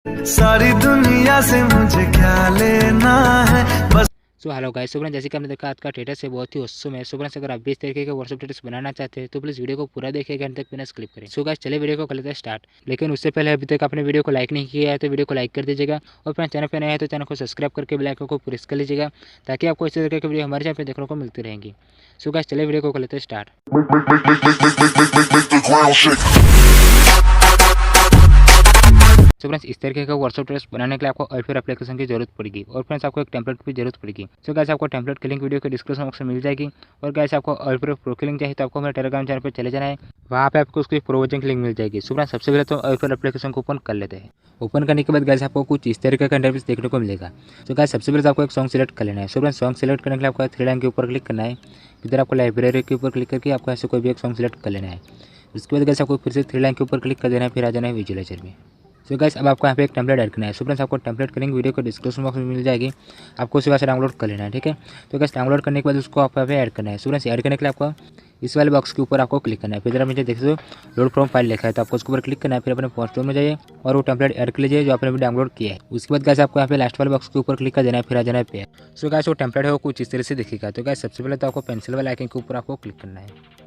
सारी दुनिया से मुझे क्या लेना है बस। सो हेलो गाइस, सो जैसे कि आपने देखा आज का स्टेटस है बहुत ही औसम है। सो अगर आप भी इस तरीके के व्हाट्सएप स्टेटस बनाना चाहते हैं तो प्लीज़ वीडियो को पूरा देखिएगा, अंत तक बिना स्किप करें। सो गाइस चलिए वीडियो को कर लेते हैं स्टार्ट। लेकिन उससे पहले अभी तक आपने वीडियो को लाइक नहीं किया है तो वीडियो को लाइक कर दीजिएगा, और अपना चैनल पर नया है तो चैनल को सब्सक्राइब करके बेल आइकन को प्रेस कर लीजिएगा, ताकि आपको इस तरीके की वीडियो हमारे चैनल पर देखने को मिलती रहेंगी। सो गाइस चलिए वीडियो को कर लेते हैं स्टार्ट। सो फ्रेंड्स इस तरीके का व्हाट्सएप स्टेटस बनाने के लिए आपको अल्फेयर एप्लीकेशन की जरूरत पड़ेगी, और फ्रेंड्स आपको एक टेम्पलेट की जरूरत पड़ेगी। सो गाइस आपको टेम्पलेट की लिंक वीडियो के डिस्क्रिप्शन बॉक्स में मिल जाएगी। और गाइस आपको अल्फेयर प्रो की लिंक चाहिए तो आपको हमारे टेलीग्राम चैनल पर चले जाना है, वहाँ पे आपको उसकी प्रोविजन की लिंक मिल जाएगी। सो फ्रेंड्स सबसे पहले तो अल्फेयर एप्लीकेशन को ओपन कर लेते हैं। ओपन करने के बाद गाइस आपको कुछ इस तरीके का इंटरफेस देखने को मिलेगा। तो गाइस सबसे पहले आपको एक सॉन्ग सिलेक्ट कर लेना है। सो फ्रेंड्स सॉन्ग सिलेक्ट करने के लिए आपको थ्री लाइन के ऊपर क्लिक करना है। इधर आपको लाइब्रेरी के ऊपर क्लिक करके आपको ऐसे कोई भी एक सॉन्ग सिलेक्ट कर लेना है। उसके बाद गाइस आपको फिर से थ्री लाइन के ऊपर क्लिक कर देना है, फिर आ जाना है विजुअलाइजर में। सो गाइस अब आपको यहाँ पे एक टेम्पलेट ऐड करना है। सो फ्रेंड्स आपको टेम्पलेट की लिंक वीडियो को डिस्क्रिप्शन बॉक्स में मिल जाएगी, आपको उसी से डाउनलोड कर लेना है, ठीक है। तो गाइस डाउनलोड करने के बाद उसको आप यहाँ पे ऐड करना है। सो फ्रेंड्स ऐड करने के लिए आपको इस वाले बॉक्स के ऊपर आपको क्लिक करना है। फिर जरा मुझे देख दो लोड फ्रॉम फाइल लिखा है, तो आपको उसके ऊपर क्लिक करना है। फिर अपने फोन स्टोर में जाइए और वो टेम्पलेट ऐड कर लीजिए जो आपने भी डाउनलोड किया है। उसके बाद गाइस आपको यहाँ पे लास्ट वाले बॉक्स के ऊपर क्लिक कर देना है, फिर आ जाना है पे। सो गाइस वो टेम्पलेट है वो कुछ इस तरह से दिखेगा। तो गाइस सबसे पहले तो आपको पेंसिल वाले आइकन के ऊपर आपको क्लिक करना है।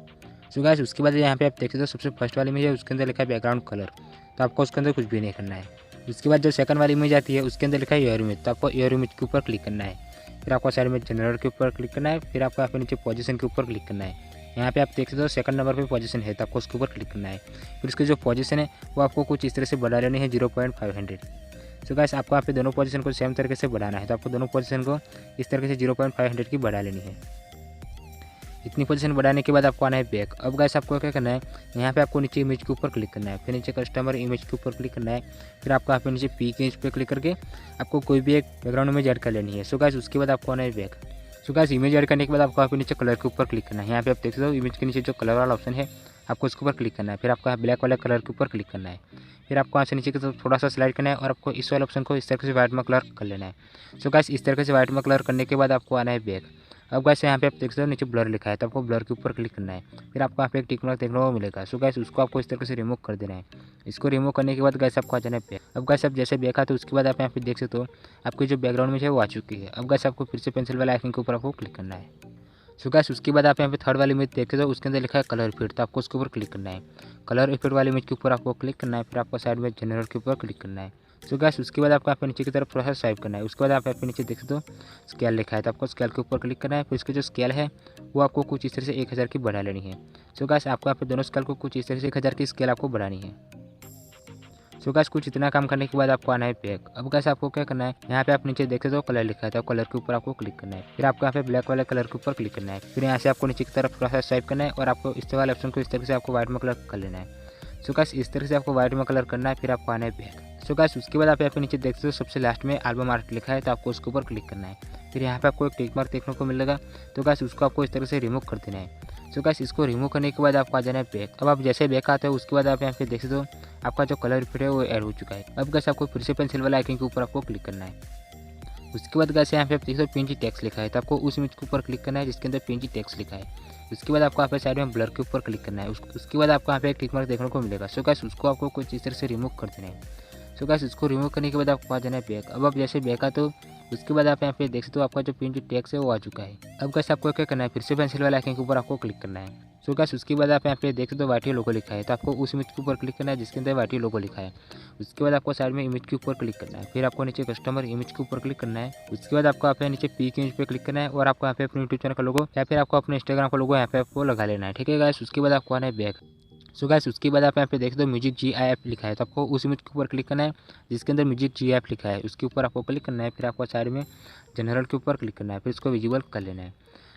सो गाइस उसके बाद यहाँ पे आप देख सकते हो सबसे फर्स्ट वाली इमेज है, उसके अंदर लिखा है बैकग्राउंड कलर, तो आपको उसके अंदर कुछ भी नहीं करना है। उसके बाद जो सेकंड वाली इमेज आती है उसके अंदर लिखा है योर इमेज, तो आपको योर इमेज के ऊपर क्लिक करना है। फिर आपको साइड में जनरल के ऊपर क्लिक करना है। फिर आपको यहाँ पे नीचे पोजीशन के ऊपर क्लिक करना है। यहाँ पे आप देख सकते हो सेकंड नंबर पे पोजीशन है, तो आपको उसके ऊपर क्लिक करना है। फिर उसकी जो पोजीशन है वो आपको कुछ इस तरह से बढ़ा लेनी है 0.500। सो गाइस आपको यहाँ पे दोनों पोजीशन को सेम तरीके से बढ़ाना है, तो आपको दोनों पोजीशन को इस तरीके से 0.500 की बढ़ा लेनी है। इतनी पोजीशन बढ़ाने के बाद आपको आना है बैक। अब गाइस आपको क्या करना है, यहाँ पे आपको नीचे इमेज के ऊपर क्लिक करना है, फिर नीचे कस्टमर इमेज के ऊपर क्लिक करना है। फिर आपको यहाँ पे नीचे पी के इमेज पे क्लिक करके आपको कोई भी एक बैकग्राउंड इमेज ऐड कर लेनी है। सो गाइस उसके बाद आपको आना है back. So guys image add करने के बाद आपको यहाँ पे नीचे कलर के ऊपर क्लिक करना है। यहाँ पे आप देख सकते हो इमेज के नीचे जो कलर वाला ऑप्शन है आपको उसके ऊपर क्लिक करना है। फिर आपको यहाँ ब्लैक वाले कलर के ऊपर क्लिक करना है। फिर आपको यहाँ से नीचे की तरफ थोड़ा सा स्लाइड करना है और आपको इस वाले ऑप्शन को इस तरीके से व्हाइट में कलर कर लेना है। सो गाइस इस तरीके से व्हाइट में कलर करने के बाद आपको आना है बैक। अब गाइस यहाँ पे आप देख सकते हो नीचे ब्लर लिखा है, तो आपको ब्लर के ऊपर क्लिक करना है। फिर आपको यहाँ पे एक टिक मार्क देखने को मिलेगा। सो गाइस उसको आपको इस तरीके से रिमूव कर देना है। इसको रिमूव करने के बाद गाइस आपको आ जाना है बैक। अब गाइस आप जैसे बैक आता है उसके बाद आप यहाँ पे देख सकते हो आपकी जो बैकग्राउंड में है वो आ चुकी है। अब गाइस आपको फिर से पेंसिल वाला आइकन के ऊपर आपको क्लिक करना है। सो गाइस उसके बाद आप यहाँ पे थर्ड वाली इमेज देख सकते हो उसके अंदर लिखा है कलर इफेक्ट, तो आपको उसके ऊपर क्लिक करना है। कलर इफेक्ट वाली इमेज के ऊपर आपको क्लिक करना है। फिर आपको साइड में जनरल के ऊपर क्लिक करना है। सो गाइस उसके बाद आपको यहाँ पे नीचे की तरफ थोड़ा सा स्वाइप करना है। उसके बाद आप यहाँ पे नीचे देख सकते हो स्केल लिखा है, तो आपको स्केल के ऊपर क्लिक करना है। फिर इसकी जो स्केल है वो आपको कुछ इस तरह से 1000 की बढ़ा लेनी है। सो गाइस आपको यहाँ पे दोनों स्केल को कुछ इस तरह से 1000 की स्केल आपको बढ़ानी है। सो गाइस कुछ इतना काम करने के बाद आपको आना है बैक। अब गाइस आपको क्या करना है, यहाँ पे आप नीचे देख सकते हो कलर लिखा है, तो कलर के ऊपर आपको क्लिक करना है। फिर आपको यहाँ पे ब्लैक वाले कलर के ऊपर क्लिक करना है। फिर यहाँ से आपको नीचे की तरफ थोड़ा सा स्वाइप करना है और आपको इस वाले ऑप्शन को इस तरह से आपको व्हाइट में कलर कर लेना है। सो गाइस इस तरह से आपको व्हाइट में कलर करना है। फिर आपको आना है बैक। सो गाइस उसके बाद आप यहाँ पे नीचे देख सकते हो सबसे लास्ट में एल्बम आर्ट लिखा है, तो आपको उसके ऊपर क्लिक करना है। फिर यहाँ पे आपको एक टिक मार्क देखने को मिलेगा, तो गाइस उसको आपको इस तरह से रिमूव कर देना है। सो गाइस इसको रिमूव करने के बाद आपको आ जाना है बैक। अब आप जैसे बैक आते हो उसके बाद आप यहाँ पे देख सकते हो आपका जो कलर इफेक्ट है वो ऐड हो चुका है। अब गाइस आपको फिर से पेंसिल वाला आइकन के ऊपर आपको क्लिक करना है। उसके बाद गाइस यहाँ पे आप देख सकते हो पीएनजी टेक्स्ट लिखा है, तो आपको उस इमेज के ऊपर क्लिक करना है जिसके अंदर पीएनजी टेक्स्ट लिखा है। उसके बाद आपको यहाँ पे साइड में ब्लर के ऊपर क्लिक करना है। उसके बाद आपको यहाँ पे एक टिक मार्क देखने को मिलेगा। सो गाइस उसको आपको कुछ इस तरह से रिमूव कर देना है। सो गाइस इसको रिमूव करने के बाद आपको आ जाना है बैक। अब आप जैसे बैक आते हो उसके बाद आप यहाँ पे देख सकते हो आपका जो पीएनजी टेक्स्ट है वो आ चुका है। अब गाइस आपको क्या करना है, फिर से पेंसिल वाले आइकन के ऊपर आपको क्लिक करना है। सो गाइस उसके बाद आप यहाँ पे देख सकते हो वाइट लोगो लिखा है, तो आपको उस इमेज के ऊपर क्लिक करना है जिसके अंदर वाइट लोगो लिखा है। उसके बाद आपको साइड में इमेज के ऊपर क्लिक करना है। फिर आपको नीचे कस्टमर इमेज के ऊपर क्लिक करना है। उसके बाद आपको यहाँ पे नीचे पी के इमेज पे क्लिक करना है और आपको यहाँ पे अपने यूट्यूब चैनल का लोगो या फिर आपको अपने इंस्टाग्राम का लोगो यहाँ पे आपको लगा लेना है, ठीक है गाइस। उसके बाद आपको आना है बैक। सो गाइस उसके बाद आप यहाँ पे देख दो म्यूजिक जी आई एफ लिखा है, तो आपको उस इमेज के ऊपर क्लिक करना है जिसके अंदर म्यूजिक जी एफ लिखा है, उसके ऊपर आपको क्लिक करना है। फिर आपको साइड में जनरल के ऊपर क्लिक करना है, फिर इसको विजिबल कर लेना है।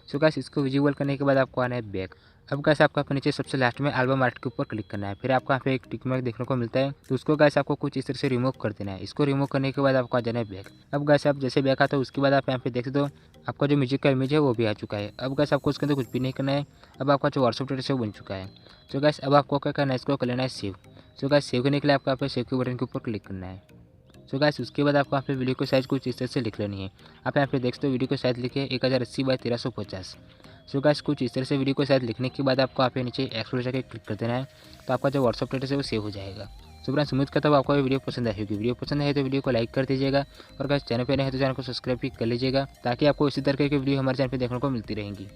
सो गाइस इसको विजिबल करने के बाद आपको आना है बैक। अब गाइस आपको यहाँ नीचे सबसे लास्ट में एल्बम आर्ट के ऊपर क्लिक करना है। फिर आपको यहाँ पे एक टिक मार्क देखने को मिलता है, तो उसको गाइस आपको कुछ इस तरह से रिमूव कर देना है। इसको रिमूव करने के बाद आपको आ जाना है बैक। अब गाइस आप जैसे बैक आता है उसके बाद आप यहाँ पे देख सकते हो आपका जो म्यूजिक का इमेज है वो भी आ चुका है। अब गाइस आपको उसके अंदर कुछ भी नहीं करना है। अब आपका जो व्हाट्सएप स्टेटस है वो बन चुका है। तो गाइस अब आपको क्या करना है, इसको कर लेना है सेव। सो गाइस सेव करने के लिए आपको यहाँ पे सेव के बटन के ऊपर क्लिक करना है। सो गाइस उसके बाद आपको यहाँ पे वीडियो की साइज़ कुछ इस तरह से लिख लेनी है। आप यहाँ पे देख सकते हो वीडियो की साइज़ लिखे 1080x1350। सो गाइस कुछ इस तरह से वीडियो को साइज़ लिखने के बाद आपको यहाँ पे नीचे एक्सप्लोर जाके क्लिक कर देना है, तो आपका जो व्हाट्सएप स्टेटस है वो सेव हो जाएगा। सो फ्रेंड्स उम्मीद करता हूँ आपको ये वीडियो पसंद आई होगी। वीडियो पसंद है तो वीडियो को लाइक कर दीजिएगा और गाइस चैनल पर नए हैं तो चैनल को सब्सक्राइब भी कर लीजिएगा ताकि आपको इसी तरह की वीडियो हमारे चैनल पर देखने को मिलती रहेंगी।